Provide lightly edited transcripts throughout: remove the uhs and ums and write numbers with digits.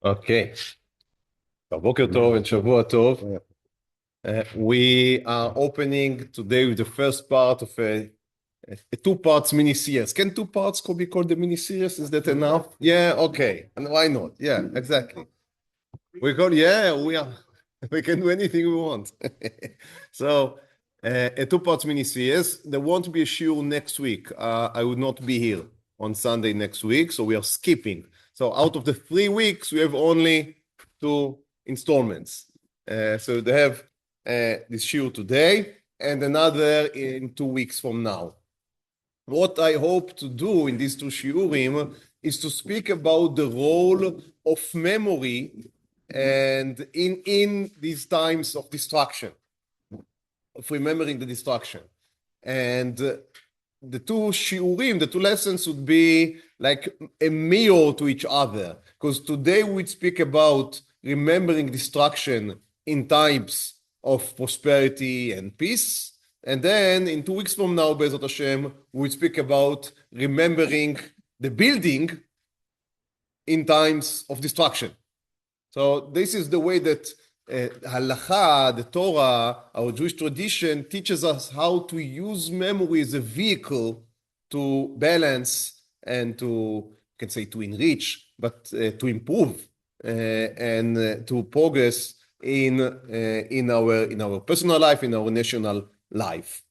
Okay. בוקר טוב and שבוע טוב. We are opening today with the first part of a two-parts mini-series. Can two parts be called the mini-series? Is that enough? Yeah, okay. And why not? Yeah, exactly. We can do anything we want. So, a two-parts mini-series. There won't be a shiur next week. I would not be here on Sunday next week, so we are skipping. So out of the 3 weeks, we have only 2 installments. So they have this shiur today and another in 2 weeks from now. What I hope to do in these 2 shiurim is to speak about the role of memory and in these times of distraction, of remembering the distraction. And the 2 shiurim, the 2 lessons would be like a mirror to each other, because today we'd speak about remembering destruction in times of prosperity and peace, and then in 2 weeks from now, Be'ezrat Hashem, we'll speak about remembering the building in times of destruction. So this is the way that Halacha, the Torah, our Jewish tradition teaches us how to use memory as a vehicle to balance and to, you can say, to enrich, but to improve and to progress in our personal life, in our national life.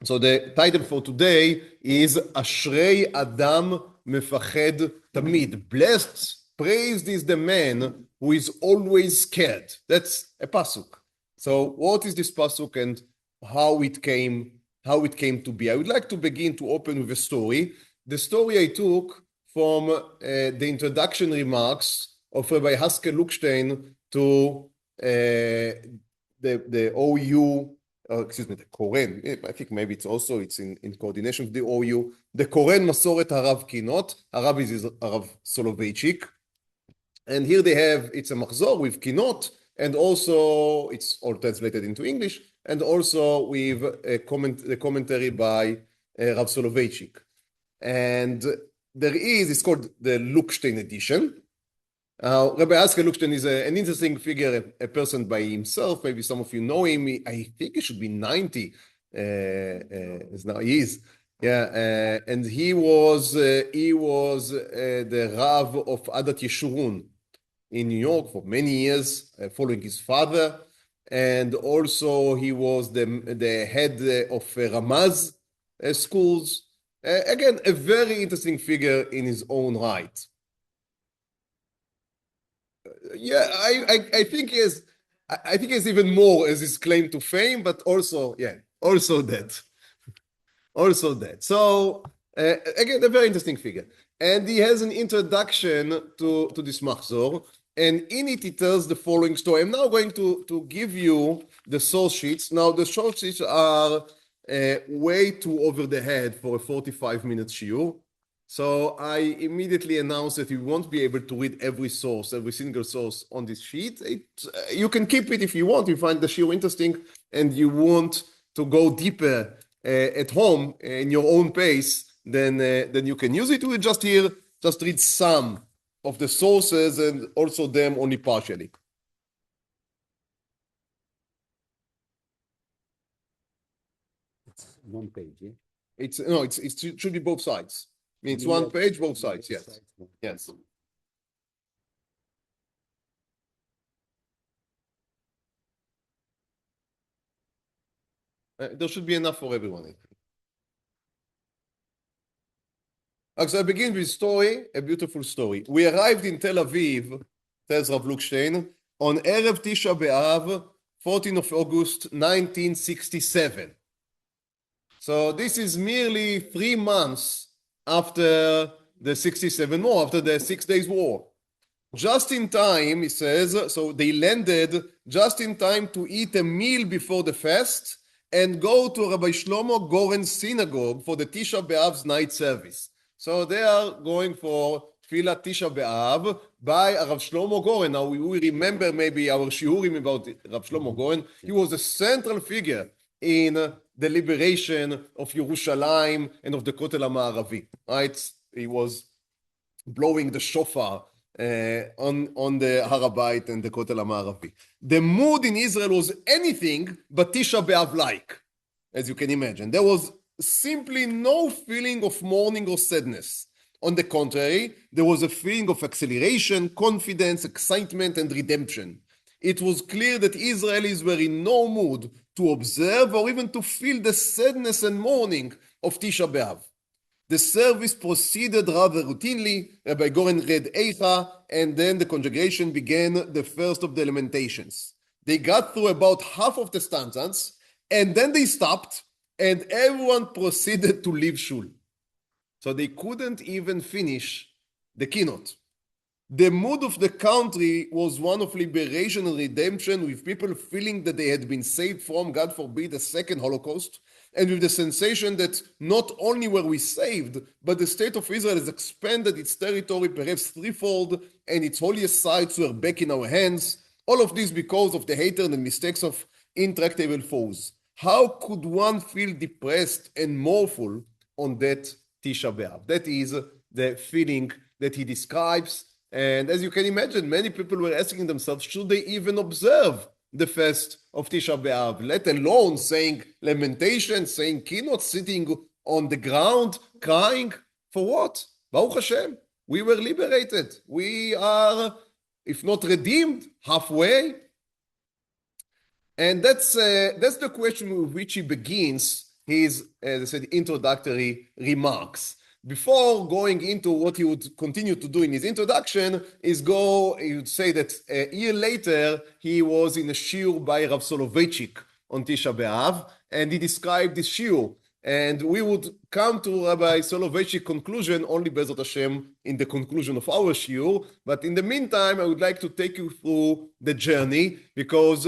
So the title for today is Ashrei Adam Mefached Tamid. Blessed, praised is the man who is always scared. That's a pasuk. So what is this pasuk and how it came to be? I would like to begin to open with a story. The story I took from the introduction remarks of Rabbi Lookstein to the OU, the Goren. I think maybe it's in coordination with the OU. The Goren Masoret Harav Kinot. Harav is Harav Soloveitchik. And here they have, it's a machzor with kinot, and also it's all translated into English, and also with the commentary by Rav Soloveitchik. And it's called the Lookstein edition. Rabbi Lookstein is an interesting figure, a person by himself. Maybe some of you know him. I think he should be 90. Now he is. Yeah, and he was the Rav of Adat Yeshurun in New York for many years, following his father, and also he was the head of Ramaz schools. Again, a very interesting figure in his own right. Yeah, I think he has even more as his claim to fame, but also that. So again, a very interesting figure. And he has an introduction to this machzor, and in it he tells the following story. I'm now going to give you the source sheets. Now the source sheets are way too over the head for a 45-minute shiur. So I immediately announced that you won't be able to read every single source on this sheet. You can keep it if you want. You find the shiur interesting and you want to go deeper at home in your own pace, then you can use it. We just read some of the sources and also them only partially. It's 1 page, yeah? It should be both sides. It's 1 page, both sides, yes. Yes. There should be enough for everyone. So I begin with a story, a beautiful story. We arrived in Tel Aviv, tells Rav Lookstein, on Erev Tisha B'Av, 14th of August, 1967. So this is merely 3 months after the 67 war, after the 6 Days War. Just in time, he says, so they landed just in time to eat a meal before the fast and go to Rabbi Shlomo Goren's synagogue for the Tisha B'Av's night service. So they are going for Tfilat Tisha B'Av by Rav Shlomo Goren. Now we remember maybe our shiurim about Rav Shlomo Goren. He was a central figure in the liberation of Yerushalayim and of the Kotel HaMa'aravi. Right? He was blowing the shofar on the Har HaBayit and the Kotel HaMa'aravi. The mood in Israel was anything but Tisha B'Av-like, as you can imagine. There was simply no feeling of mourning or sadness. On the contrary, there was a feeling of exhilaration, confidence, excitement, and redemption. It was clear that Israelis were in no mood to observe or even to feel the sadness and mourning of Tisha B'Av. The service proceeded rather routinely. Rabbi Goren read Eikha, and then the congregation began the first of the Lamentations. They got through about half of the stanzas, and then they stopped, and everyone proceeded to leave shul. So they couldn't even finish the keynote. The mood of the country was one of liberation and redemption, with people feeling that they had been saved from, God forbid, a second Holocaust, and with the sensation that not only were we saved, but the state of Israel has expanded its territory perhaps threefold, and its holiest sites were back in our hands. All of this because of the hatred and mistakes of intractable foes. How could one feel depressed and mournful on that Tisha B'Av? That is the feeling that he describes. And as you can imagine, many people were asking themselves, should they even observe the fast of Tisha B'Av, let alone saying Lamentations, saying keynote, sitting on the ground, crying? For what? Baruch Hashem, we were liberated. We are, if not redeemed, halfway. And that's the question with which he begins his, as I said, introductory remarks. Before going into what he would continue to do in his introduction, he would say that a year later, he was in a SHIUR by Rav Soloveitchik on Tisha B'Av, and he described this SHIUR. And we would come to Rabbi Soloveitchik's conclusion only Bezrat Hashem in the conclusion of our SHIUR. But in the meantime, I would like to take you through the journey, because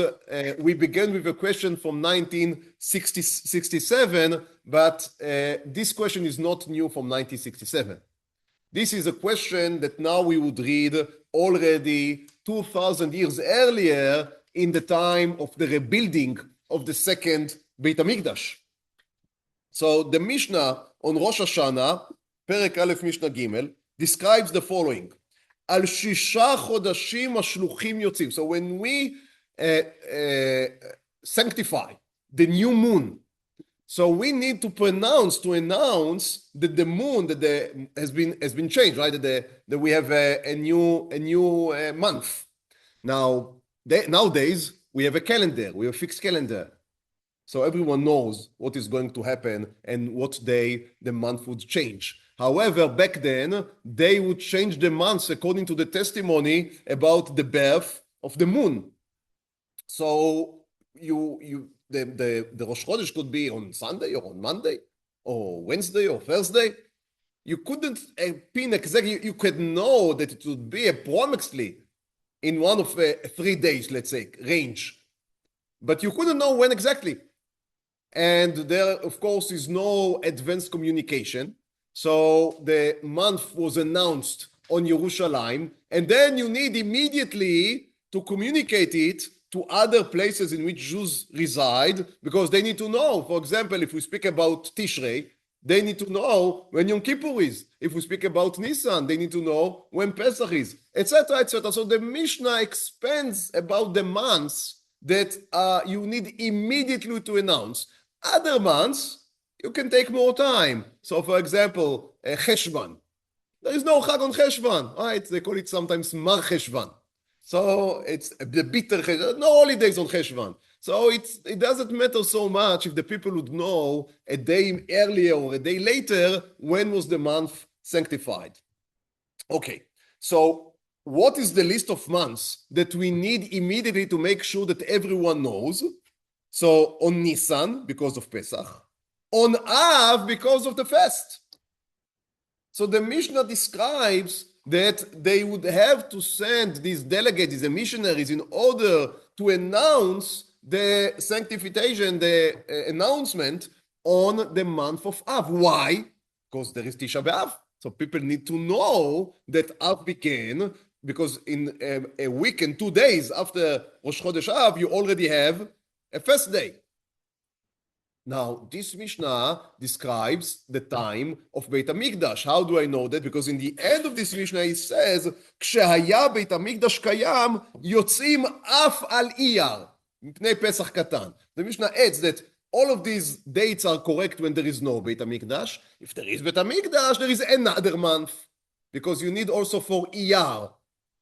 we began with a question from 1967, but this question is not new from 1967. This is a question that now we would read already 2,000 years earlier, in the time of the rebuilding of the second Beit HaMikdash. So the Mishnah on Rosh Hashanah, Perek Aleph Mishnah Gimel, describes the following: Al shisha chodashim hashluchim yotzim. So when we sanctify the new moon, so we need to announce that the moon has been changed, right? That we have a new month. Now nowadays we have a calendar, we have a fixed calendar. So everyone knows what is going to happen and what day the month would change. However, back then, they would change the months according to the testimony about the birth of the moon. So the Rosh Chodesh could be on Sunday or on Monday or Wednesday or Thursday. You couldn't pin exactly, you could know that it would be approximately in one of 3 days, let's say, range. But you couldn't know when exactly. And there, of course, is no advanced communication. So the month was announced on Yerushalayim, and then you need immediately to communicate it to other places in which Jews reside, because they need to know. For example, if we speak about Tishrei, they need to know when Yom Kippur is. If we speak about Nisan, they need to know when Pesach is, etc., etc. So the Mishnah expands about the months that you need immediately to announce. Other months, you can take more time. So, for example, Cheshvan. There is no Chag on Cheshvan, right? They call it sometimes Mar Cheshvan. So, it's the bitter Cheshvan. No holidays on Cheshvan. So, it doesn't matter so much if the people would know a day earlier or a day later when was the month sanctified. Okay, so what is the list of months that we need immediately to make sure that everyone knows? So on Nisan, because of Pesach, on Av, because of the fast. So the Mishnah describes that they would have to send these delegates, these missionaries, in order to announce the sanctification, the announcement on the month of Av. Why? Because there is Tisha B'Av. So people need to know that Av began, because in a week and 2 days after Rosh Chodesh Av, you already have a fast day. Now, this Mishnah describes the time of Beit HaMikdash. How do I know that? Because in the end of this Mishnah it says, כשהיה בית המקדש קיים, יוצאים אף על אייר, מפני פסח קטן. The Mishnah adds that all of these dates are correct when there is no Beit HaMikdash. If there is Beit HaMikdash, there is another month. Because you need also for Iyar,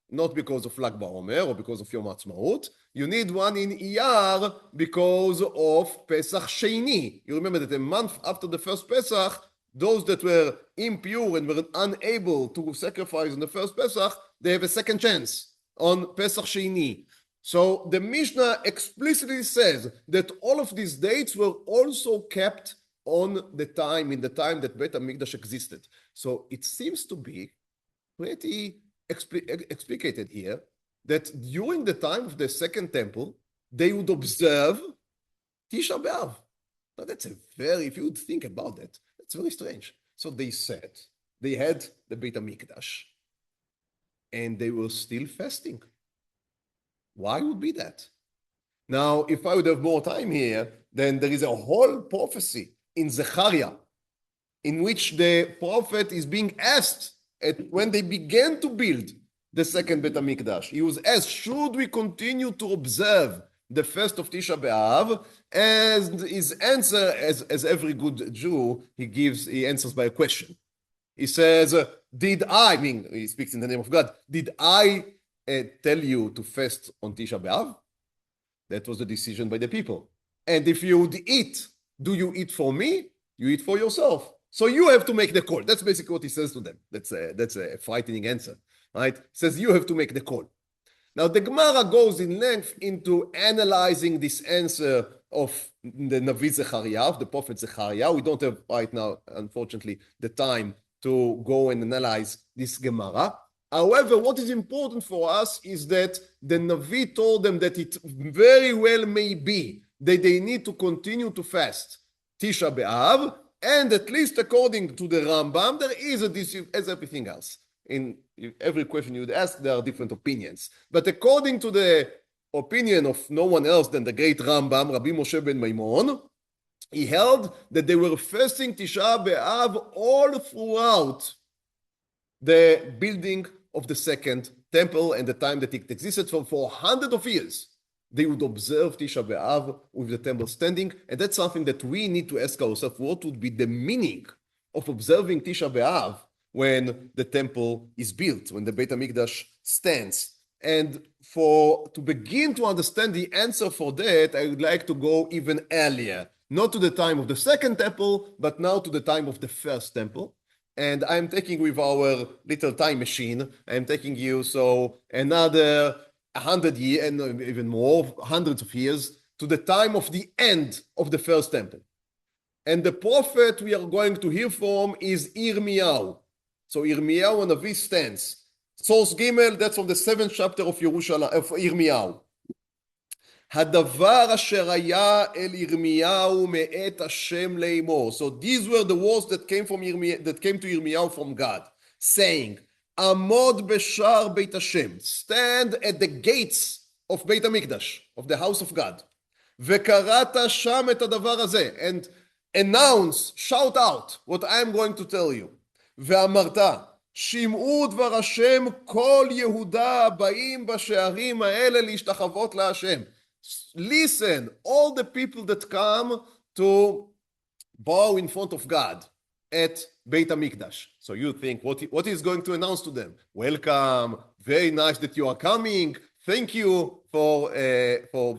not because of Lag BaOmer or because of Yom HaAtzmaut. You need one in Iyar because of Pesach Sheini. You remember that a month after the first Pesach, those that were impure and were unable to sacrifice on the first Pesach, they have a second chance on Pesach Sheini. So the Mishnah explicitly says that all of these dates were also kept on the time, in the time that Beit HaMikdash existed. So it seems to be pretty explicated here that during the time of the second temple, they would observe Tisha B'Av. Now that's a very, if you would think about that, that's very strange. So they said, they had the Beit HaMikdash and they were still fasting. Why would be that? Now, if I would have more time here, then there is a whole prophecy in Zechariah in which the prophet is being asked when they began to build the second Beit HaMikdash. He was asked, should we continue to observe the first of Tisha B'Av? And his answer, as every good Jew, he answers by a question. He says, he speaks in the name of God, did I tell you to fast on Tisha B'Av? That was the decision by the people. And if you would eat, do you eat for me? You eat for yourself. So you have to make the call. That's basically what he says to them. That's a frightening answer, right? He says you have to make the call. Now the Gemara goes in length into analyzing this answer of the Navi Zechariah, of the prophet Zechariah. We don't have right now, unfortunately, the time to go and analyze this Gemara. However, what is important for us is that the Navi told them that it very well may be that they need to continue to fast Tisha B'Av, and at least according to the Rambam, there is a dispute, as everything else. In every question you would ask, there are different opinions. But according to the opinion of no one else than the great Rambam, Rabbi Moshe ben Maimon, he held that they were fasting Tisha B'Av all throughout the building of the second temple and the time that it existed for hundreds of years. They would observe Tisha B'Av with the temple standing, and that's something that we need to ask ourselves, what would be the meaning of observing Tisha B'Av when the temple is built, when the Beit HaMikdash stands? And to begin to understand the answer for that, I would like to go even earlier, not to the time of the second temple, but now to the time of the first temple. And I'm taking with our little time machine, I'm taking you another 100 years, and even more, hundreds of years, to the time of the end of the first temple. And the prophet we are going to hear from is Yirmiyahu. So Yirmiyahu Hanavi stands. Source Gimel, that's from the 7th chapter of Yirmiyahu. הדבר אשר היה אל ירמיהו מאת השם לאמור. So these were the words that came to Yirmiyahu from God, saying, עמוד בשער בית השם, stand at the gates of בית המקדש, of the house of God, וקראת שם את הדבר הזה, and announce, shout out what I am going to tell you. ואמרת, שמעו דבר השם כל יהודה הבאים בשערים האלה להשתחוות להשם. Listen, all the people that come to bow in front of God at Beit HaMikdash. So you think, what is going to announce to them? Welcome, very nice that you are coming. Thank you for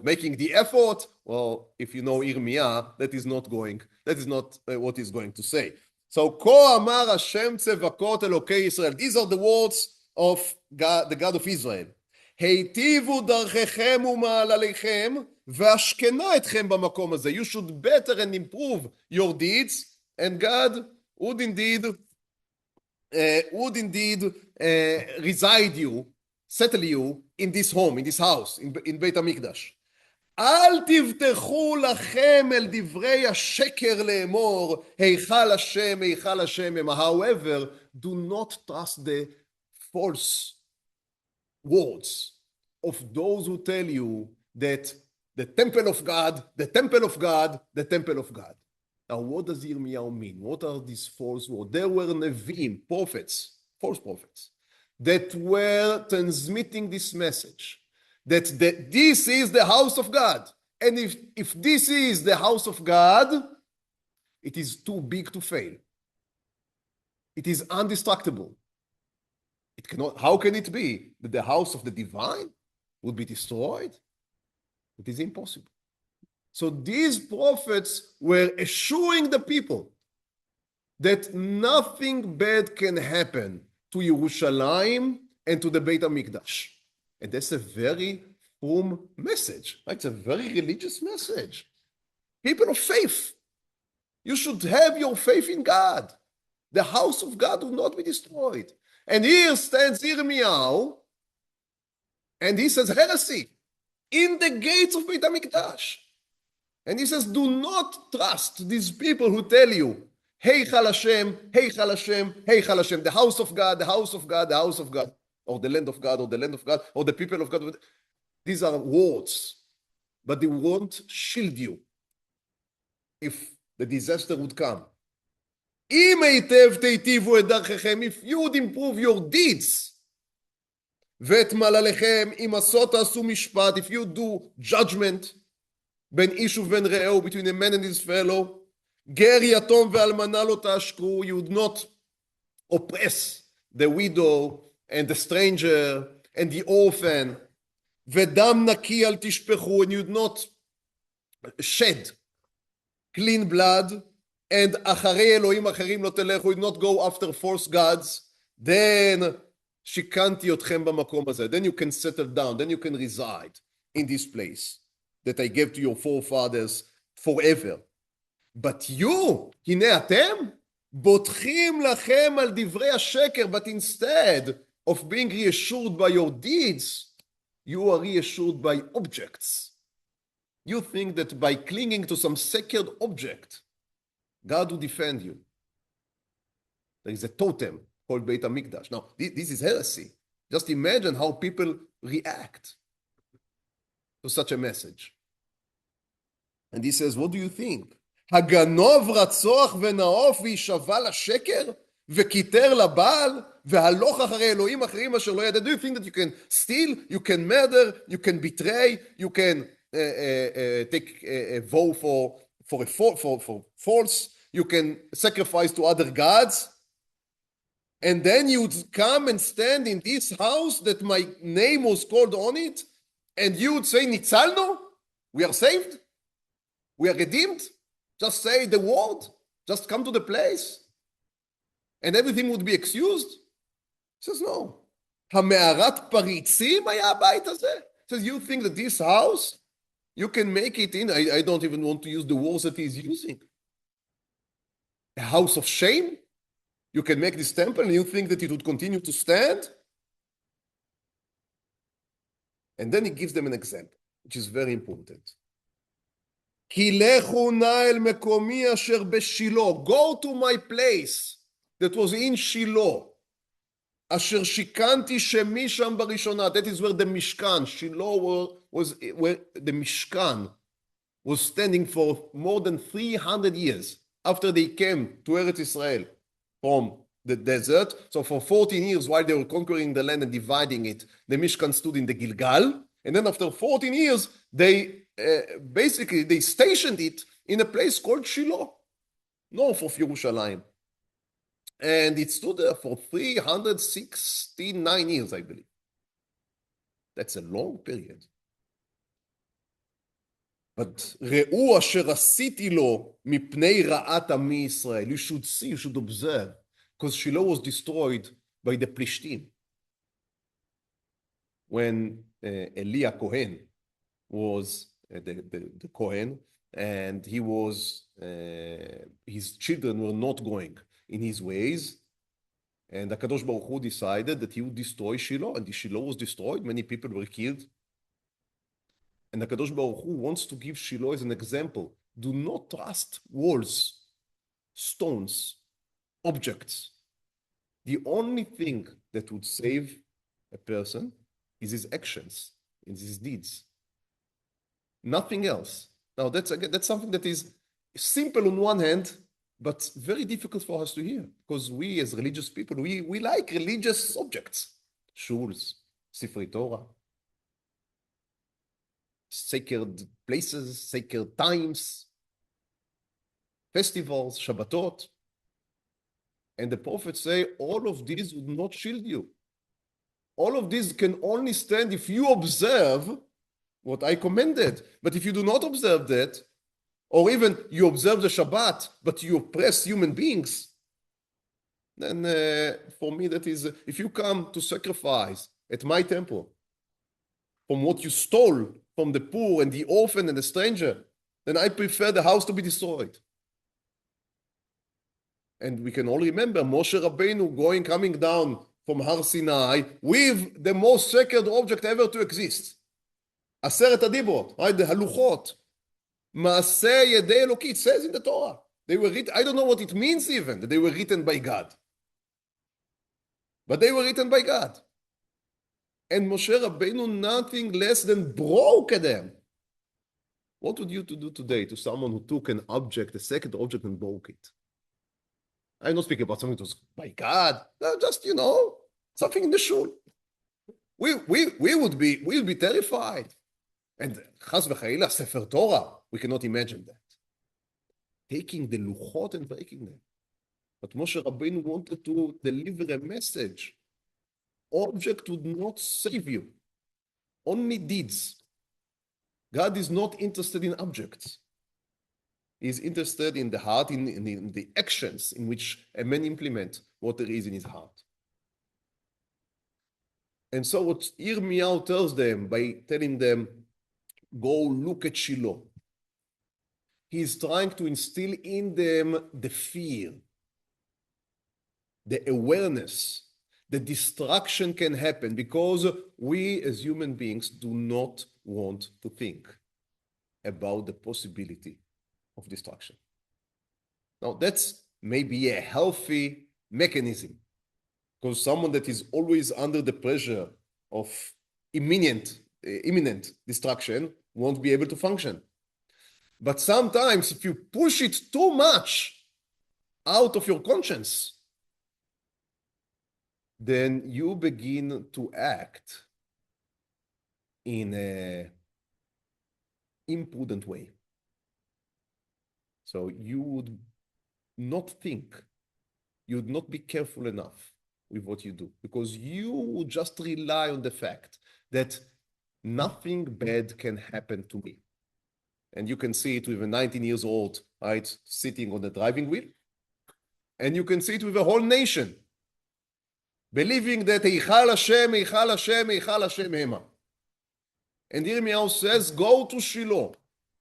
making the effort. Well, if you know Yirmiyah, that is not what he's going to say. So, Ko Amar Hashem Tzevakot Elokei Israel. These are the words of God, the God of Israel. היטיבו דרככם ומעלליכם, והשכנה אתכם במקום הזה. You should better and improve your deeds, and God would indeed reside you, settle you in this home, in this house, in בית המקדש. אל תבטחו לכם אל דברי השקר לאמור, היכל השם, היכל השם. However, do not trust the false words of those who tell you that The temple of God, the temple of God, the temple of God. Now, what does Yirmiyahu mean? What are these false words? There were Nevi'im, prophets, false prophets, that were transmitting this message, that this is the house of God. And if this is the house of God, it is too big to fail. It is indestructible. It cannot, how can it be that the house of the divine would be destroyed? It is impossible. So these prophets were assuring the people that nothing bad can happen to Yerushalayim and to the Beit HaMikdash. And that's a very firm message. It's a very religious message. People of faith, you should have your faith in God. The house of God will not be destroyed. And here stands Yirmiyahu, and he says heresy in the gates of Beit HaMikdash. And he says, do not trust these people who tell you, Eikha Hashem, Eikha Hashem, Eikha Hashem, the house of God, the house of God, the house of God, or the land of God, or the land of God, or the people of God. These are words, but they won't shield you if the disaster would come. If you would improve your deeds, if you do judgment, between a man and his fellow, you would not oppress the widow and the stranger and the orphan, and you would not shed clean blood, and would not go after false gods, then then you can settle down, then you can reside in this place that I gave to your forefathers forever. But you, הנה אתם, בוטחים לכם על דברי השקר, but instead of being reassured by your deeds, you are reassured by objects. You think that by clinging to some sacred object, God will defend you. There is a totem called Beit HaMikdash. Now, this is heresy. Just imagine how people react to such a message. And he says, what do you think? הגנוב רצוח ונאוף וישבע לשקר וכיתר לבעל והלוך אחרי אלוהים אחרים אשר לא ידע. Do you think that you can steal, you can murder, you can betray, you can take a vow for false, you can sacrifice to other gods, and then you would come and stand in this house that my name was called on it, and you would say, ניצלנו? We are saved? We are redeemed? Just say the word, just come to the place, and everything would be excused? He says, no. המערת פריצים היה הבית הזה? He says, you think that this house, you can make it in, I don't even want to use the words that he's using. A house of shame? You can make this temple and you think that it would continue to stand? And then he gives them an example, which is very important. כי לכו נא אל מקומי אשר בשילה. Go to my place that was in Shiloh. אשר שיכנתי שמי שם בראשונה. That is where the Mishkan, Shiloh was where the Mishkan was standing for more than 300 years after they came to Eretz Israel from the desert. So for 14 years while they were conquering the land and dividing it, the Mishkan stood in the Gilgal. And then after 14 years, they basically they stationed it in a place called Shiloh, north of Yerushalayim. And it stood there for 369 years, I believe. That's a long period. But ראו אשר עשיתי לו מפני רעת עמי ישראל. You should see, you should observe, because Shiloh was destroyed by the Plishtim. When Eliah Cohen was the Cohen, and he was, his children were not going in his ways, and HaKadosh Baruch Hu decided that he would destroy Shiloh, and the Shiloh was destroyed, many people were killed. And HaKadosh Baruch Hu wants to give Shiloh as an example. Do not trust walls, stones, objects. The only thing that would save a person is his actions, is his deeds. Nothing else. Now, that's something that is simple on one hand, but very difficult for us to hear, because we as religious people, we like religious objects, shuls, sifrei Torah, sacred places, sacred times, festivals, Shabbatot. And the prophets say, all of these would not shield you. All of these can only stand if you observe what I commanded. But if you do not observe that, or even you observe the Shabbat, but you oppress human beings, then for me that is, if you come to sacrifice at my temple from what you stole from the poor and the orphan and the stranger, then I prefer the house to be destroyed. And we can all remember Moshe Rabbeinu coming down from Har Sinai with the most sacred object ever to exist. Aseret Adibot, right? The Haluchot. Maaseh Yedei Eloki, it says in the Torah. They were written, I don't know what it means even, that they were written by God. But they were written by God. And Moshe Rabbeinu nothing less than broke them. What would you do today to someone who took an object, a sacred object, and broke it? I'm not speaking about something that was by God. No, just, something in the shul. We would be terrified. And Chas v'chaila, Sefer Torah, we cannot imagine that. Taking the luchot and breaking them. But Moshe Rabbeinu wanted to deliver a message. Object would not save you. Only deeds. God is not interested in objects. He is interested in the heart, in the actions in which a man implements what there is in his heart. And so what Yirmiyahu tells them by telling them, go look at Shiloh. He is trying to instill in them the fear, the awareness that destruction can happen because we as human beings do not want to think about the possibility of destruction. Now that's maybe a healthy mechanism, because someone that is always under the pressure of imminent destruction won't be able to function. But sometimes if you push it too much out of your conscience, then you begin to act in an imprudent way. So you would not think, you would not be careful enough with what you do, because you would just rely on the fact that nothing bad can happen to me. And you can see it with a 19 years old, right, sitting on the driving wheel. And you can see it with a whole nation, believing that Eichal Hashem, Eichal Hashem, Eichal Hashem Hema. And Yirmiyahu says, go to Shiloh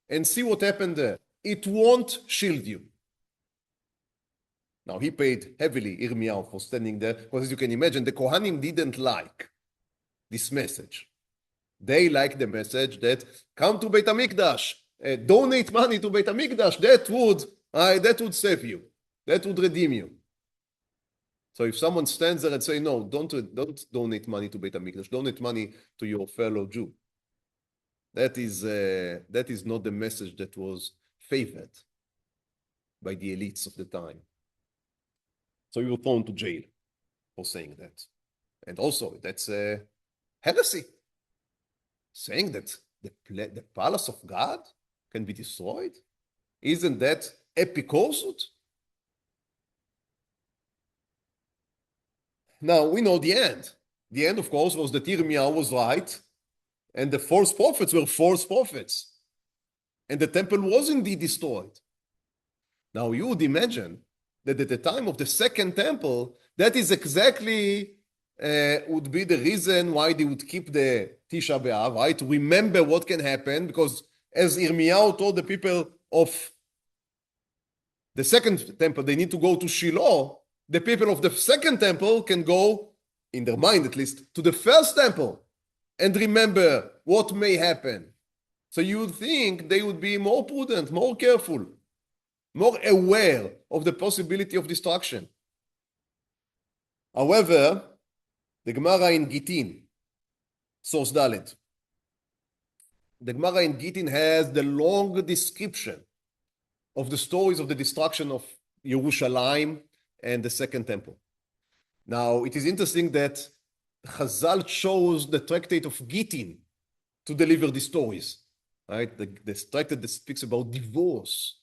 and see what happened there. It won't shield you. Now, he paid heavily, Yirmiyahu, for standing there, because as you can imagine, the Kohanim didn't like this message. They liked the message that come to Beit HaMikdash, donate money to Beit HaMikdash, that would save you, that would redeem you. So if someone stands there and say, no, don't donate money to Beit HaMikdash, donate money to your fellow Jew, that is not the message that was favored by the elites of the time. So you were thrown to jail for saying that. And also, that's a heresy. Saying that the palace of God can be destroyed? Isn't that epikorsut? Now, we know the end. The end, of course, was that Yirmiyahu was right, and the false prophets were false prophets. And the temple was indeed destroyed. Now, you would imagine that at the time of the second temple, that is exactly would be the reason why they would keep the Tisha B'Av, right? To remember what can happen, because as Yirmiyahu told the people of the second temple, they need to go to Shiloh, the people of the second temple can go, in their mind at least, to the first temple and remember what may happen. So you would think they would be more prudent, more careful, more aware of the possibility of destruction. However, the Gemara in Gittin, source Dalet, the Gemara in Gittin has the long description of the stories of the destruction of Yerushalayim and the Second Temple. Now, it is interesting that Chazal chose the tractate of Gittin to deliver these stories, right? The tractate that speaks about divorce,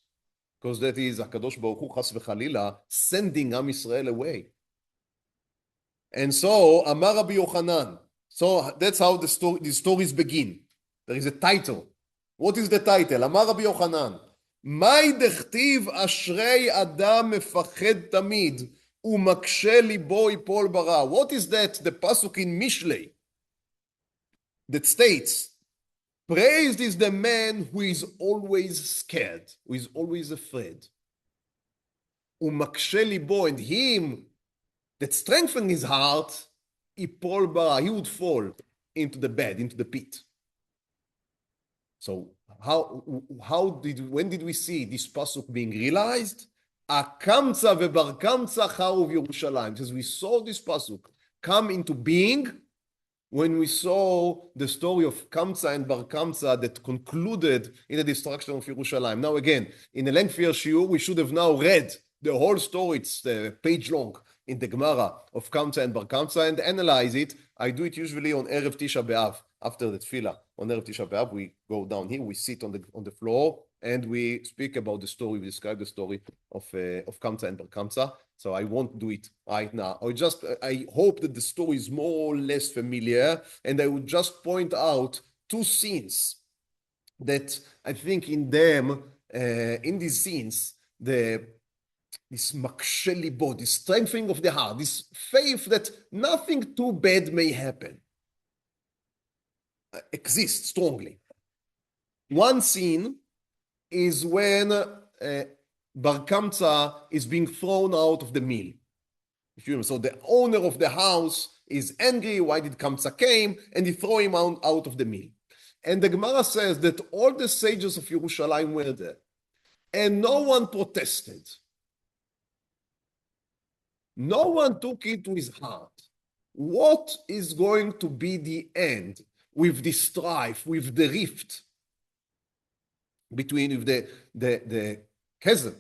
because that is HaKadosh Baruch Hu Chas v'Chalila sending Am Yisrael away. And so, Amar Rabbi Yochanan. So that's how the stories begin. There is a title. What is the title? Amar Rabbi Yochanan. Mai dechtiv ashrei adam mefached tamid umakshe libo ipol bara. What is that? The pasuk in Mishlei that states, praised is the man who is always scared, who is always afraid. Umakshe libo, and him that strengthened his heart, ipol bara, he would fall into the bed, into the pit. So when did we see this pasuk being realized? Akamtza vebar kamtza charuv Yerushalayim. Because we saw this pasuk come into being when we saw the story of Kamtza and Bar Kamtza that concluded in the destruction of Yerushalayim. Now again, in a lengthier shiur, we should have now read the whole story. It's a page long in the Gemara of Kamtza and Bar Kamtza and analyze it. I do it usually on Erev Tisha B'Av. After the tefillah on Erev Tisha B'Av, we go down here, we sit on the floor, and we speak about the story. We describe the story of Kamtza and Bar Kamtza. So I won't do it right now. I hope that the story is more or less familiar, and I would just point out two scenes that I think in them, in these scenes, this makshe libo, this strengthening of the heart, this faith that nothing too bad may happen, exists strongly. One scene is when Bar Kamtza is being thrown out of the mill. So the owner of the house is angry, why did Kamtza came, and he throw him out of the mill. And the Gemara says that all the sages of Yerushalayim were there, and no one protested. No one took it to his heart. What is going to be the end with the strife, with the rift between the chasm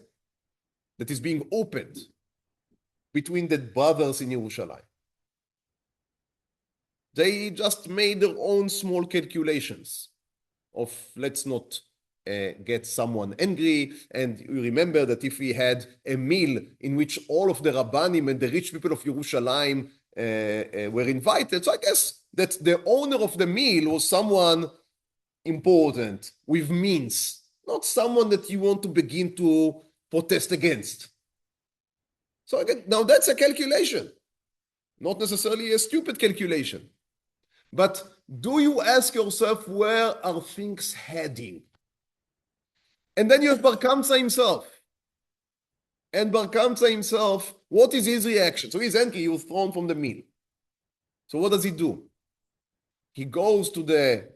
that is being opened between the brothers in Yerushalayim? They just made their own small calculations of let's not get someone angry. And you remember that if we had a meal in which all of the Rabbanim and the rich people of Yerushalayim were invited, so I guess that the owner of the meal was someone important with means, not someone that you want to begin to protest against. So again, now that's a calculation, not necessarily a stupid calculation. But do you ask yourself, where are things heading? And then you have Bar Kamtza himself. And Bar Kamtza himself, what is his reaction? So he's angry, he was thrown from the meal. So what does he do? He goes to the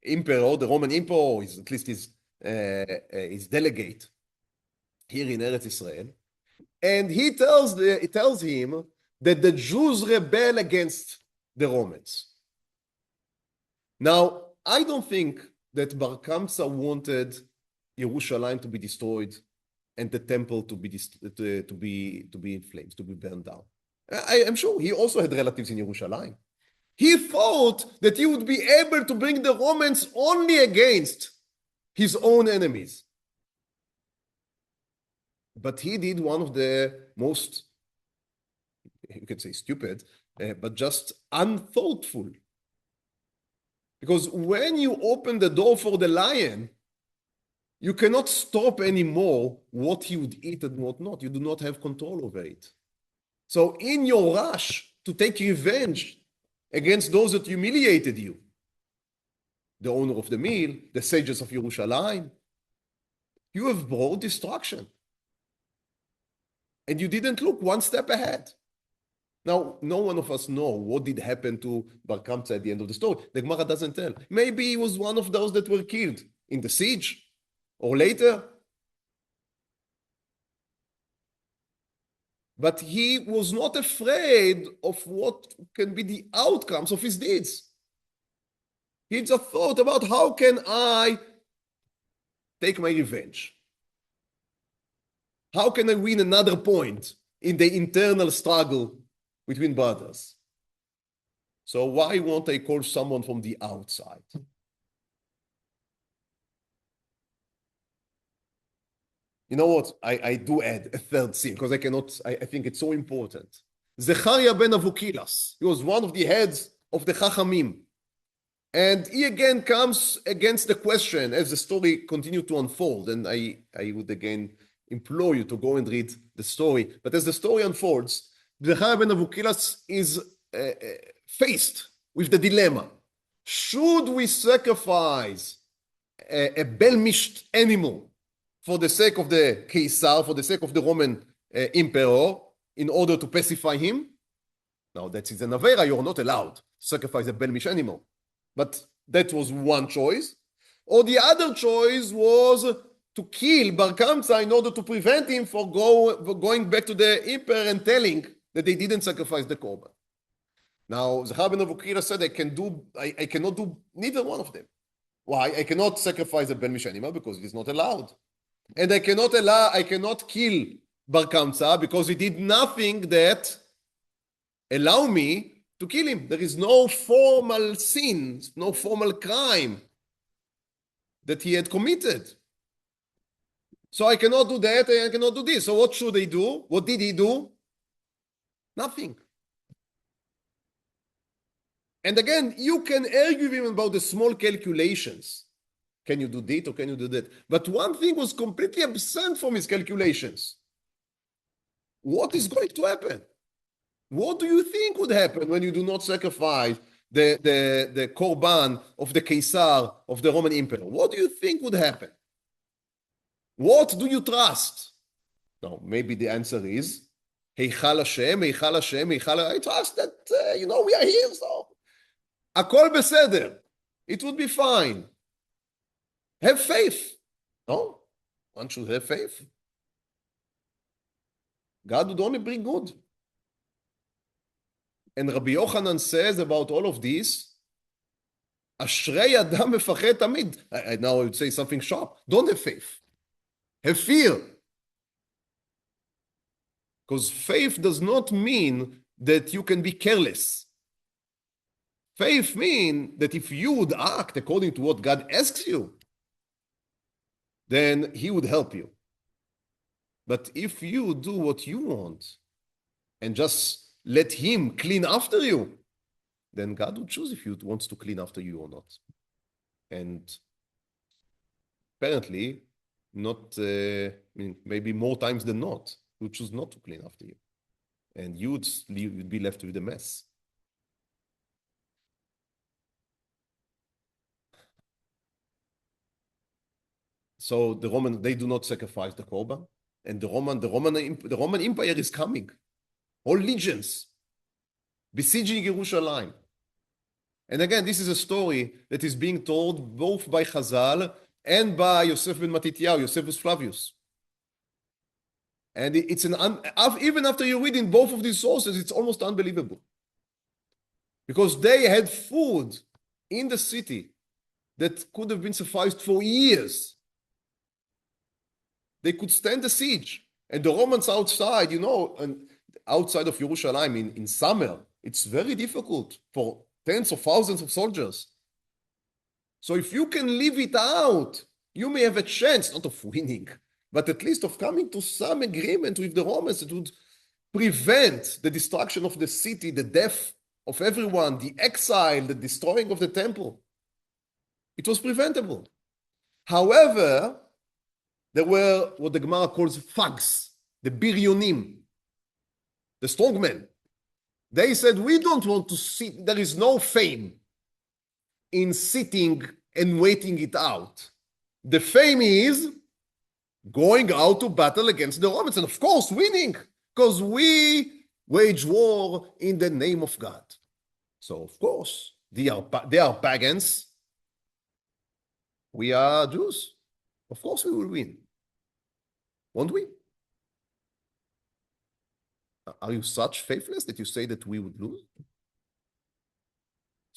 emperor, the Roman emperor, at least his delegate here in Eretz Israel, and he tells him that the Jews rebel against the Romans. Now, I don't think that Bar Kamtza wanted Yerushalayim to be destroyed and the temple to be in flames, to be burned down. I am sure he also had relatives in Yerushalayim. He thought that he would be able to bring the Romans only against his own enemies. But he did one of the most, you could say stupid, but just unthoughtful. Because when you open the door for the lion, you cannot stop anymore what he would eat and what not. You do not have control over it. So in your rush to take revenge against those that humiliated you, the owner of the meal, the sages of Yerushalayim, you have brought destruction. And you didn't look one step ahead. Now, no one of us know what did happen to Bar Kamtza at the end of the story. The Gemara doesn't tell. Maybe he was one of those that were killed in the siege or later. But he was not afraid of what can be the outcomes of his deeds. He just thought about how can I take my revenge? How can I win another point in the internal struggle between brothers? So why won't I call someone from the outside? You know what? I do add a third scene because I think it's so important. Zechariah ben Avukilas, he was one of the heads of the Chachamim. And he again comes against the question as the story continues to unfold. And I would again implore you to go and read the story. But as the story unfolds, Zechariah ben Avukilas is faced with the dilemma. Should we sacrifice a belmished animal for the sake of the Caesar, for the sake of the Roman emperor, in order to pacify him? Now, that is an avera. You're not allowed to sacrifice a belmished animal. But that was one choice. Or the other choice was to kill Bar Kamsa in order to prevent him from going back to the emperor and telling that they didn't sacrifice the korban. Now, Zechariah ben Avukilas said, I cannot do neither one of them. Why? I cannot sacrifice a belmished animal because it is not allowed. And I cannot kill Bar Kamsa because he did nothing that allow me to kill him. There is no formal sin, no formal crime that he had committed. So I cannot do that, and I cannot do this. So what should I do? What did he do? Nothing. And again, you can argue with him about the small calculations. Can you do this or can you do that? But one thing was completely absent from his calculations. What is going to happen? What do you think would happen when you do not sacrifice the korban of the Caesar, of the Roman emperor? What do you think would happen? What do you trust? Now, maybe the answer is, Eikha Hashem, Eikha Hashem, Eikha. I trust that, we are here, so. Akol beseder. It would be fine. Have faith. No? One should have faith. God would only bring good. And Rabbi Yochanan says about all of this, Ashrei Adam mefached tamid. Now I would say something sharp. Don't have faith. Have fear. Because faith does not mean that you can be careless. Faith means that if you would act according to what God asks you, then He would help you. But if you do what you want and just let Him clean after you, then God will choose if He wants to clean after you or not. And apparently, maybe more times than not, He would choose not to clean after you. And you'd be left with a mess. So they do not sacrifice the korban, and the Roman Empire is coming. All legions besieging Jerusalem. And again, this is a story that is being told both by Chazal and by Yosef ben Matityahu, Josephus Flavius. And even after you read in both of these sources, it's almost unbelievable. Because they had food in the city that could have been sufficed for years. They could stand the siege. And the Romans outside, and outside of Jerusalem in summer, it's very difficult for tens of thousands of soldiers. So if you can live it out, you may have a chance, not of winning, but at least of coming to some agreement with the Romans that would prevent the destruction of the city, the death of everyone, the exile, the destroying of the temple. It was preventable. However, there were what the Gemara calls thugs, the biryonim, the strongmen. They said, we don't want to sit, there is no fame in sitting and waiting it out. The fame is going out to battle against the Romans, and of course winning, because we wage war in the name of God. So of course, they are pagans. We are Jews. Of course we will win. Won't we? Are you such faithless that you say that we would lose?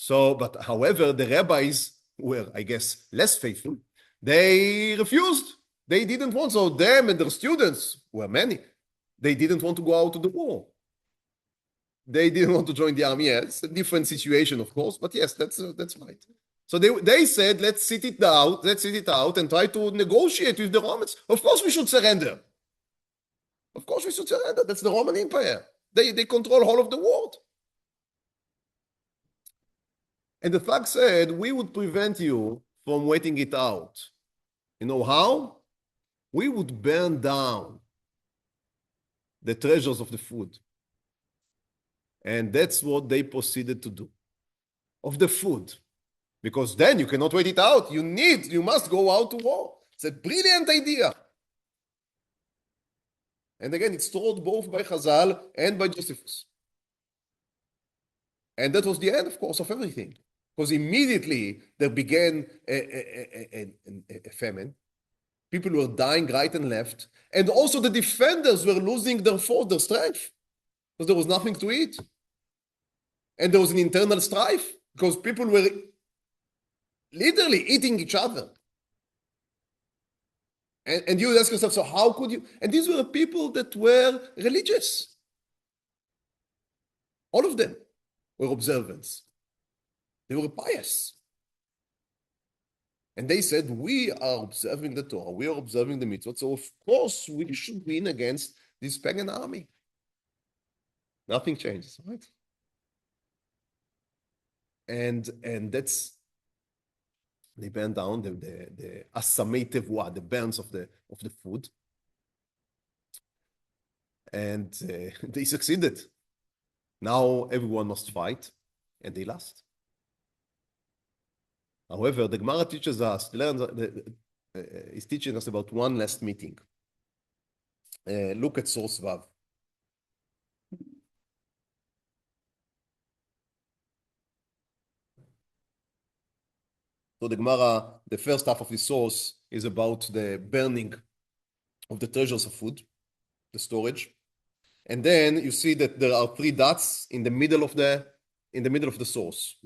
So, but however, the rabbis were, I guess, less faithful. They refused. They didn't want. So them and their students were many. They didn't want to go out to the war. They didn't want to join the army. Yeah, it's a different situation, of course, but yes, that's right. So they said, let's sit it out and try to negotiate with the Romans. Of course we should surrender. Of course we should surrender. That's the Roman Empire. They control all of the world. And the thugs said, we would prevent you from waiting it out. You know how? We would burn down the treasures of the food. And that's what they proceeded to do. Of the food. Because then you cannot wait it out. You must go out to war. It's a brilliant idea. And again, it's told both by Chazal and by Josephus. And that was the end, of course, of everything. Because immediately there began a famine. People were dying right and left. And also the defenders were losing their strength. Because there was nothing to eat. And there was an internal strife. Because people were literally eating each other. And you ask yourself, so how could you? And these were people that were religious. All of them were observants. They were pious. And they said, we are observing the Torah, we are observing the mitzvot, so of course we should win against this pagan army. Nothing changes, right? And that's, they burn down the asamei tevua, the burns of the food. And they succeeded. Now everyone must fight, and they lost. However, the Gemara teaches us, is teaching us about one last meeting. Look at source Vav. So the Gemara, the first half of the source is about the burning of the treasures of food, the storage. And then you see that there are 3 dots in the middle of the source.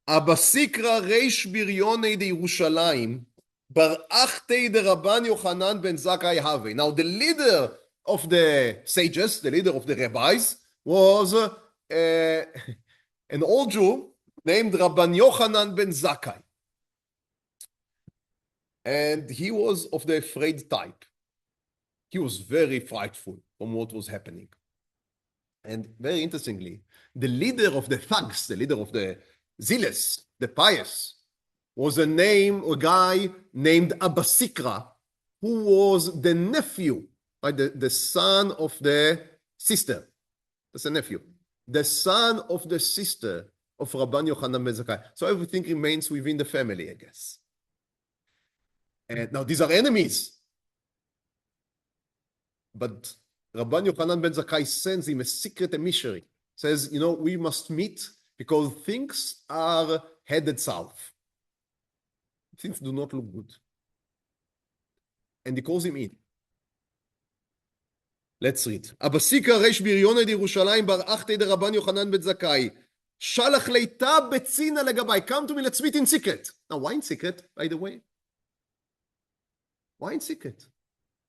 Abasikra reish biryonei de Yerushalayim bar achtei de Rabban Yochanan ben Zakkai have. Now the leader of the sages, the leader of the rabbis, was an old Jew named Rabban Yochanan ben Zakkai. And he was of the afraid type. He was very frightful from what was happening. And very interestingly, the leader of the thugs, the leader of the zealous, the pious, was a guy named Abasikra, who was the nephew, right, the son of the sister. That's a nephew. The son of the sister of Rabban Yochanan ben Zakkai. So everything remains within the family, I guess. And now these are enemies. But Rabban Yochanan ben Zakkai sends him a secret emissary. Says, we must meet because things are headed south. Things do not look good. And he calls him in. Let's read. Abasika reish biryonei de Yerushalayim bar achtei de Rabban Yochanan ben Zakkai. Shalach leita betzina legabai. Come to me, let's meet in secret. Now, why in secret, by the way? Why in secret?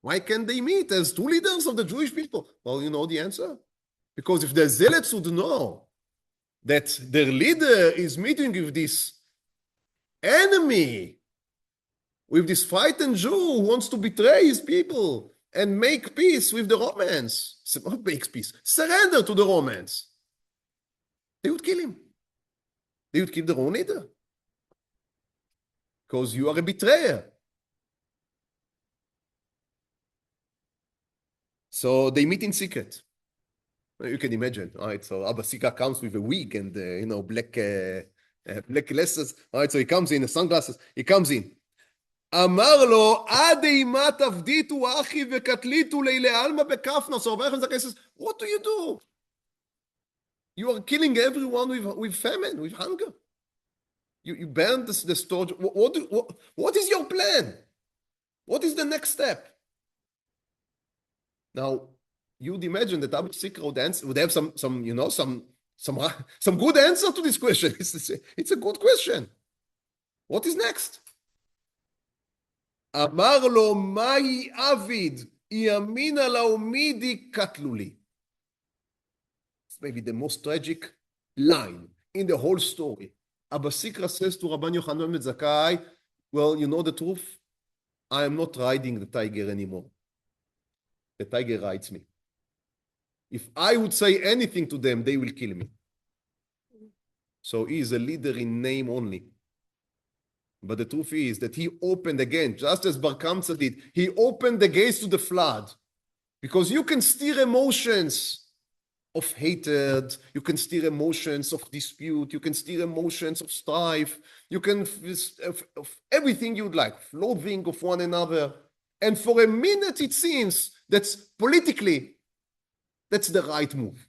Why can't they meet as 2 leaders of the Jewish people? Well, you know the answer. Because if the zealots would know that their leader is meeting with this enemy, with this frightened Jew who wants to betray his people and make peace with the Romans, not make peace, surrender to the Romans, they would kill him. They would kill their own leader. Because you are a betrayer. So they meet in secret. You can imagine, right? So Abasika comes with a wig and black glasses. Right? So he comes in, the sunglasses. He comes in. אמר לו, עד אימת עבדיתו אחי וקטליתו לילי עלמא בכפנה. So Rabbi Zakkai says, what do you do? You are killing everyone with famine, with hunger. You burn the storage. What is your plan? What is the next step? Now, you'd imagine that Abasika would have some some good answer to this question. It's a good question. What is next? אמר לו, מהי עביד? ימינה לאומידי קטלו לי. It's maybe the most tragic line in the whole story. Abba Sikra says to Rabban Yochanan ben Zakkai, well, you know the truth? I am not riding the tiger anymore. The tiger rides me. If I would say anything to them, they will kill me. So he is a leader in name only. But the truth is that he opened again, just as Bar Kamsa did, he opened the gates to the flood. Because you can steer emotions of hatred, you can steer emotions of dispute, you can steer emotions of strife, you can, of everything you'd like, loathing of one another. And for a minute it seems that's politically, that's the right move.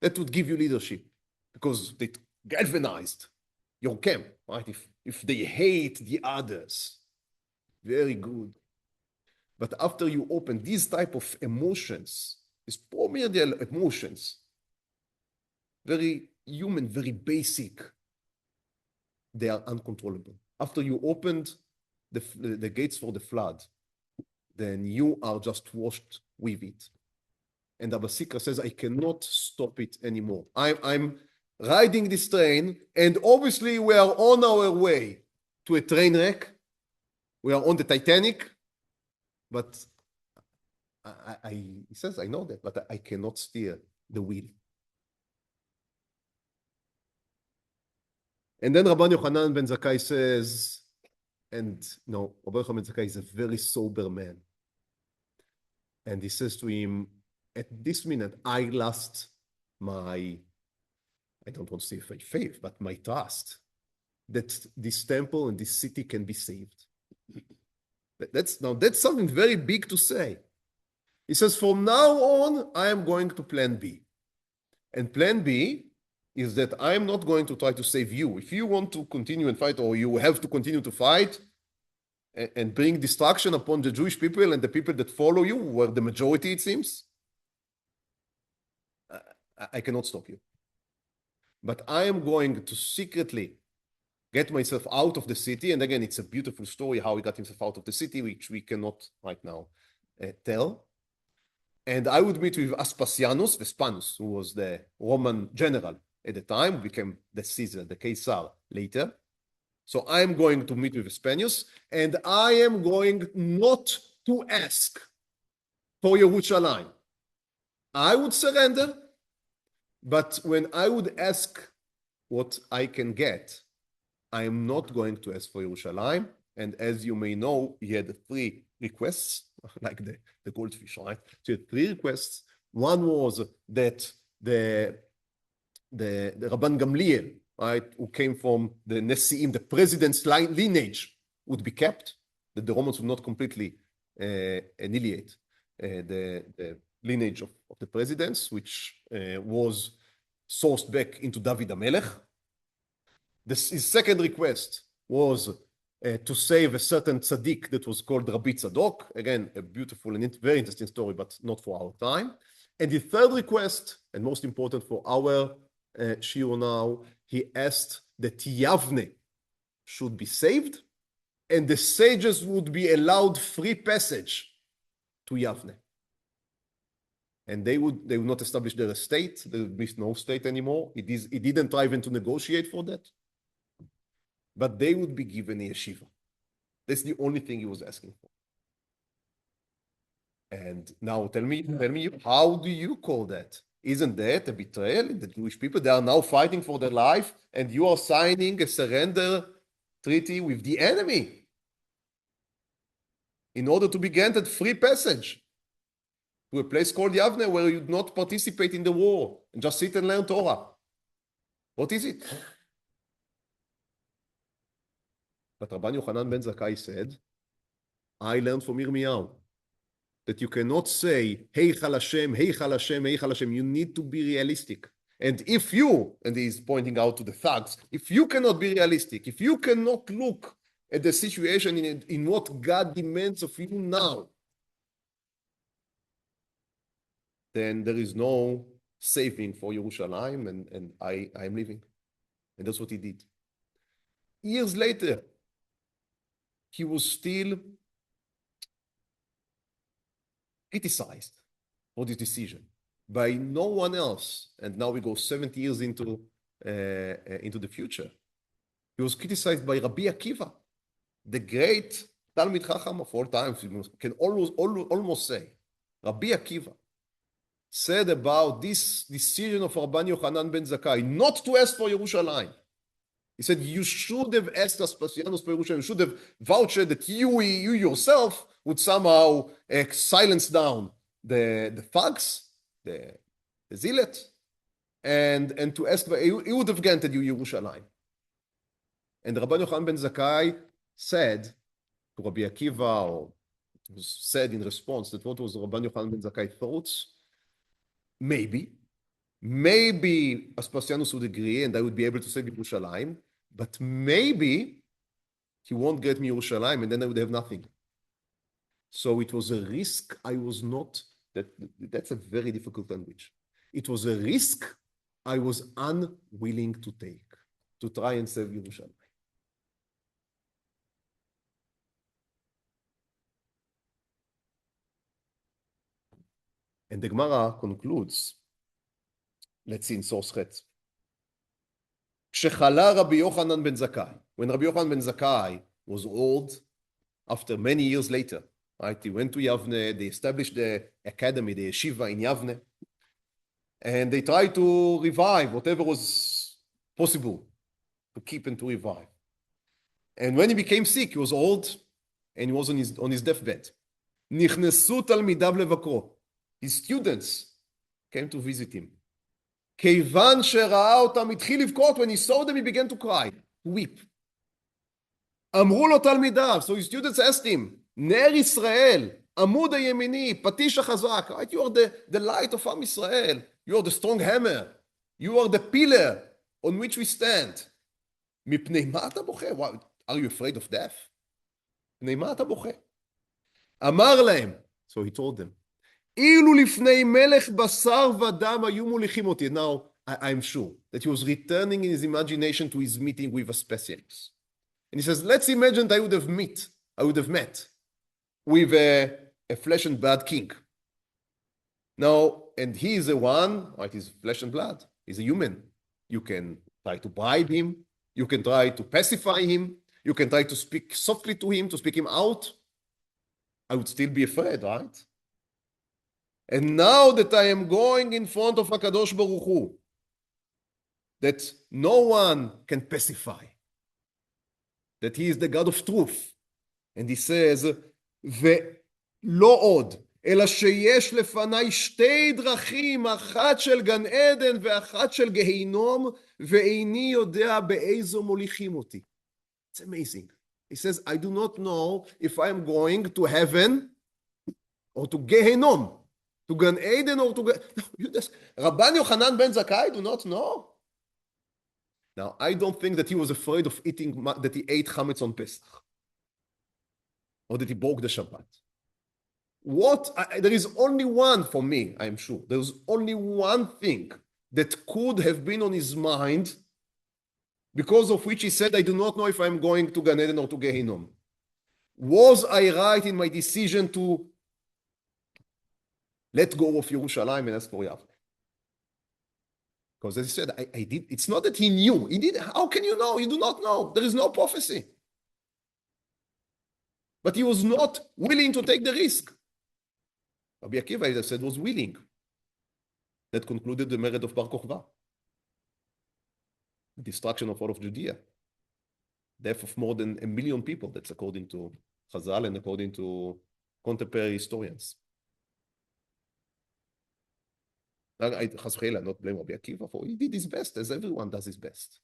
That would give you leadership because it galvanized your camp, right? If they hate the others, very good. But after you open these type of emotions, these primordial emotions, very human, very basic, they are uncontrollable. After you opened the gates for the flood, then you are just washed with it. And Abba Sikra says, I cannot stop it anymore. I'm riding this train, and obviously we are on our way to a train wreck. We are on the Titanic, but he says, I know that, but I cannot steer the wheel. And then Rabban Yochanan ben Zakkai says, and no, Rabban Yochanan ben Zakkai is a very sober man. And he says to him, at this minute, I lost my, I don't want to say faith, but my trust that this temple and this city can be saved. That's something very big to say. He says, from now on, I am going to plan B. And plan B is that I am not going to try to save you. If you want to continue and fight, or you have to continue to fight and bring destruction upon the Jewish people and the people that follow you, who are the majority, it seems, I cannot stop you. But I am going to secretly get myself out of the city. And again, it's a beautiful story how he got himself out of the city, which we cannot right now tell. And I would meet with Vespasianus, who was the Roman general at the time, became the Caesar, the Caesar later. So I am going to meet with Vespasianus, and I am going not to ask for Yerushalayim. I would surrender, but when I would ask what I can get, I am not going to ask for Yerushalayim. And as you may know, he had 3 requests, like the goldfish, right? So he had 3 requests. One was that the Rabban Gamliel, right, who came from the Nesi'im, the president's lineage, would be kept, that the Romans would not completely annihilate the lineage of the presidents, which was sourced back into David HaMelech. His second request was to save a certain tzaddik that was called Rabbi Tzadok. Again, a beautiful and very interesting story, but not for our time. And the third request, and most important for our shiur now, he asked that Yavne should be saved, and the sages would be allowed free passage to Yavne. And they would not establish their state. There would be no state anymore. He didn't try even to negotiate for that. But they would be given a yeshiva. That's the only thing he was asking for. And now tell me, how do you call that? Isn't that a betrayal in the Jewish people? They are now fighting for their life, and you are signing a surrender treaty with the enemy in order to be granted free passage to a place called Yavne, where you do not participate in the war and just sit and learn Torah. What is it? But Rabban Yochanan ben Zakkai said, I learned from Yirmiyahu that you cannot say, Eichal Hashem, Eichal Hashem, Eichal Hashem. You need to be realistic. And if you, and he's pointing out to the thugs, if you cannot be realistic, if you cannot look at the situation in what God demands of you now, then there is no saving for Yerushalayim, and I'm leaving. And that's what he did. Years later, he was still criticized for this decision by no one else. And now we go 70 years into the future. He was criticized by Rabbi Akiva, the great Talmid Chacham of all times. You can almost say, Rabbi Akiva said about this decision of Rabban Yochanan ben Zakkai not to ask for Yerushalayim. He said, you should have asked Aspasianos for Yerushalayim. You should have vouched that you yourself would somehow silence down the thugs, the zealot, and to ask, he would have granted you Yerushalayim. And Rabban Yochanan ben Zakkai said to Rabbi Akiva, or it was said in response, that what was Rabban Yochanan ben Zakkai's thoughts? Maybe Aspasianus would agree and I would be able to save Yerushalayim, but maybe he won't get me Yerushalayim and then I would have nothing. So it was a risk I was not, that's a very difficult language. It was a risk I was unwilling to take, to try and save Yerushalayim. And the Gemara concludes, let's see in source Chet. כשחלה Rabbi Yochanan ben Zakkai, when Rabbi Yochanan ben Zakkai was old, after many years later, right, he went to Yavne, they established the academy, the yeshiva in Yavne, and they tried to revive whatever was possible to keep and to revive. And when he became sick, he was old, and he was on his deathbed. נכנסו תלמידיו לבקרו. His students came to visit him. כיוון שראה אותם, התחיל לבכות, when he saw them, he began to cry, to weep. אמרו לו תלמידיו, so his students asked him, נר ישראל, עמוד הימיני, פטיש החזק, right? You are the light of Am Israel. You are the strong hammer. You are the pillar on which we stand. מפני מה אתה בוכה? Are you afraid of death? מפני מה אתה בוכה? אמר להם, so he told them, אילו לפני מלך בשר ודם היו מוליכים אותי. Now, I'm sure that he was returning in his imagination to his meeting with Vespasianus. And he says, let's imagine that I would have met with a flesh and blood king. Now, and he is the one, right, he's flesh and blood. He's a human. You can try to bribe him. You can try to pacify him. You can try to speak softly to him, to speak him out. I would still be afraid, right? And now that I am going in front of HaKadosh Baruch Hu, that no one can pacify, that he is the God of truth. And he says, ולא עוד, אלא שיש לפני שתי דרכים, אחת של גן עדן ואחת של גיהינום, ואיני יודע באיזו מוליכים אותי. It's amazing. He says, I do not know if I am going to heaven or to Gehenom, to Gan Eden or to... Rabban Yochanan ben Zakkai do not know. Now, I don't think that he was afraid of eating, that he ate chametz on Pesach, or that he broke the Shabbat. There is only one for me, I am sure. There's only one thing that could have been on his mind, because of which he said, I do not know if I'm going to Gan Eden or to Gehinnom. Was I right in my decision to let go of Yerushalayim and ask for Yahweh? Because as he said, I did. It's not that he knew. He did. How can you know? You do not know. There is no prophecy. But he was not willing to take the risk. Rabbi Akiva, as I said, was willing. That concluded the Mered of Bar Kokhba. Destruction of all of Judea. Death of more than 1 million people. That's according to Chazal and according to contemporary historians. I not blame Rabbi Akiva for he did his best, as everyone does his best.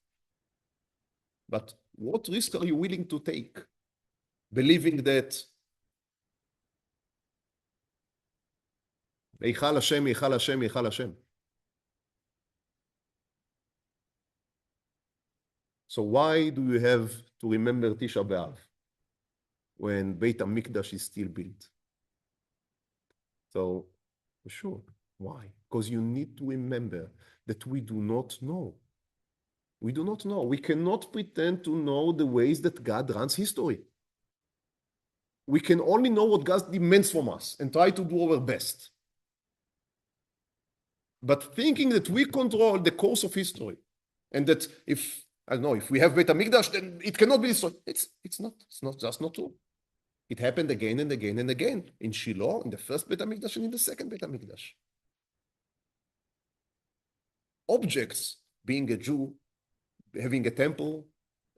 But what risk are you willing to take? Believing that Eikha Hashem, Eikha Hashem, Eikha Hashem. So why do you have to remember Tisha B'Av when Beit HaMikdash is still built? So, for sure, why? Because you need to remember that we do not know. We do not know. We cannot pretend to know the ways that God runs history. We can only know what God demands from us and try to do our best. But thinking that we control the course of history and that if, I don't know, if we have Beit HaMikdash, then it cannot be destroyed. It's just not true. It happened again and again and again in Shiloh, in the first Beit HaMikdash and in the second Beit HaMikdash. Objects, being a Jew, having a temple,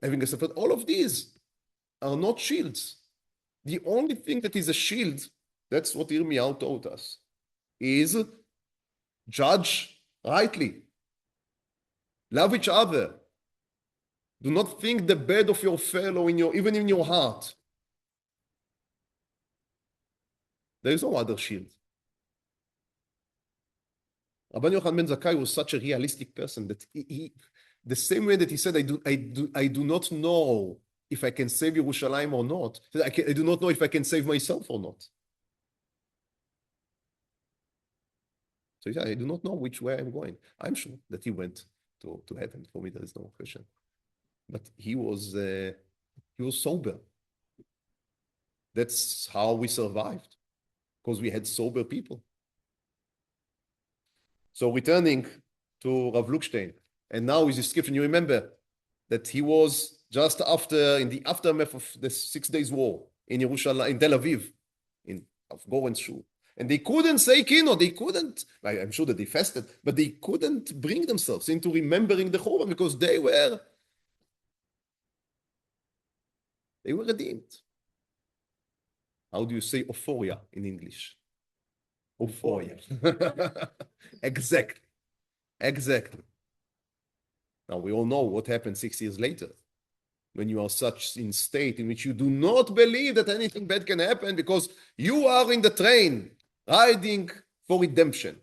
having a sefer, all of these are not shields. The only thing that is a shield, that's what Yirmiyahu taught us, is judge rightly. Love each other. Do not think the bad of your fellow even in your heart. There is no other shield. Rabbi Yochanan ben Zakkai was such a realistic person that he the same way that he said, I do not know if I can save Yerushalayim or not. I do not know if I can save myself or not. So he said, I do not know which way I'm going. I'm sure that he went to heaven. For me, there is no question. But he was sober. That's how we survived, because we had sober people. So returning to Rav Lookstein, and now his description, you remember that he was just in the aftermath of the 6 Days War in Yerushalayim, in Tel Aviv, in Goren's shul. And they couldn't say Kino, I'm sure that they fasted, but they couldn't bring themselves into remembering the Churban because they were redeemed. How do you say euphoria in English? Euphoria. Exactly. Now, we all know what happened 6 years later, when you are such in state in which you do not believe that anything bad can happen because you are in the train riding for redemption.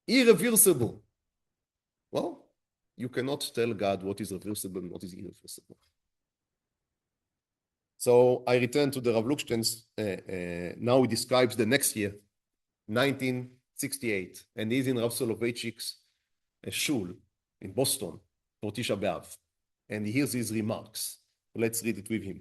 Irreversible. Well, you cannot tell God what is reversible and what is irreversible. So I return to the Rav Lookstein's, now he describes the next year, 1968, and he's in Rav Soloveitchik's shul in Boston for Tisha B'Av. And he hears his remarks. Let's read it with him.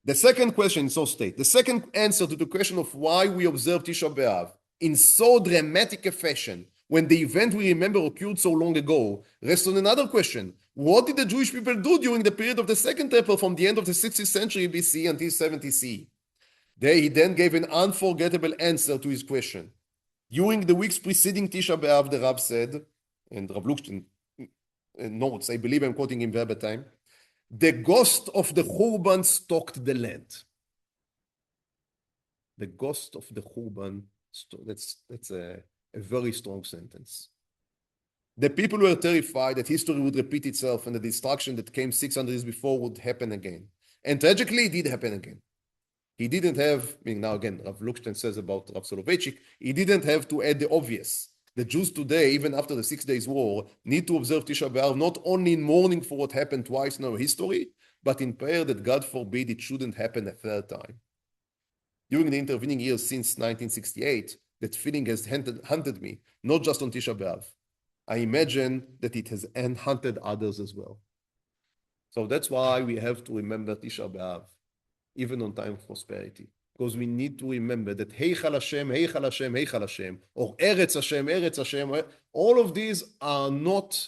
The second question, so state, the second answer to the question of why we observe Tisha B'Av in so dramatic a fashion when the event we remember occurred so long ago rests on another question. What did the Jewish people do during the period of the Second Temple from the end of the 60th century BC until 70 CE? He then gave an unforgettable answer to his question. During the weeks preceding Tisha B'Av, the Rab said, and Rav Lookstein notes, I believe I'm quoting him verbatim, the ghost of the Churban stalked the land. The ghost of the Churban, that's a very strong sentence. The people were terrified that history would repeat itself and the destruction that came 600 years before would happen again. And tragically, it did happen again. He didn't have, now again, Rav Lookstein says about Rav Soloveitchik, he didn't have to add the obvious. The Jews today, even after the 6 Days War, need to observe Tisha B'Av not only in mourning for what happened twice in our history, but in prayer that God forbid it shouldn't happen a third time. During the intervening years since 1968, that feeling has hunted me, not just on Tisha B'Av. I imagine that it has hunted others as well. So that's why we have to remember Tisha B'Av, even on time of prosperity. Because we need to remember that Eichha Hashem, Eichha Hashem, Eichha Hashem, or Eretz Hashem, Eretz Hashem, all of these are not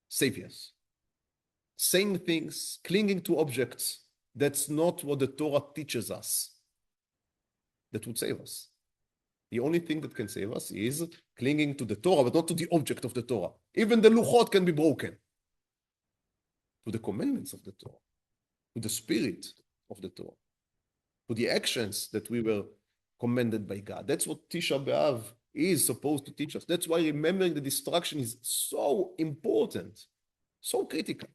saviors. Saying things, clinging to objects, that's not what the Torah teaches us. That would save us. The only thing that can save us is clinging to the Torah, but not to the object of the Torah. Even the luchot can be broken. To the commandments of the Torah, to the spirit of the Torah, to the actions that we were commanded by God. That's what Tisha B'Av is supposed to teach us. That's why remembering the destruction is so important, so critical,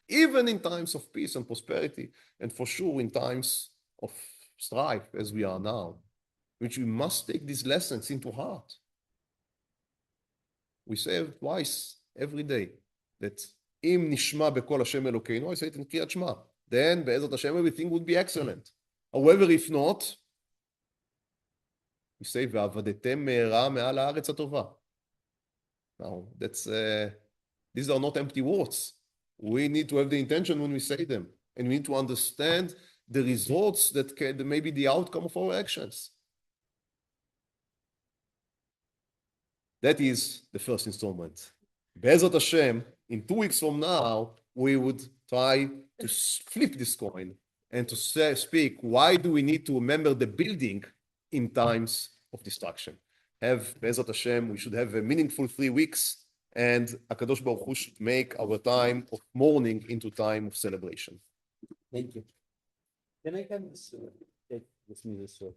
even in times of peace and prosperity, and for sure in times of strife as we are now, which we must take these lessons into heart. We say twice every day that Im nishma bekol Hashem Elokeinu, I say it in Kriyat Shema. Then, Be'ezrat Hashem, everything would be excellent. However, if not, You say, ועבדתם מהרה מעל הארץ הטובה. Now, these are not empty words. We need to have the intention when we say them, and we need to understand the results that may be the outcome of our actions. That is the first installment. Be'ezrat Hashem, in 2 weeks from now, we would try to flip this coin and to speak, why do we need to remember the building in times of destruction? Be'ezrat Hashem, we should have a meaningful 3 weeks, and HaKadosh Baruch Hu should make our time of mourning into time of celebration. Thank you. Can I have this? Take this music short.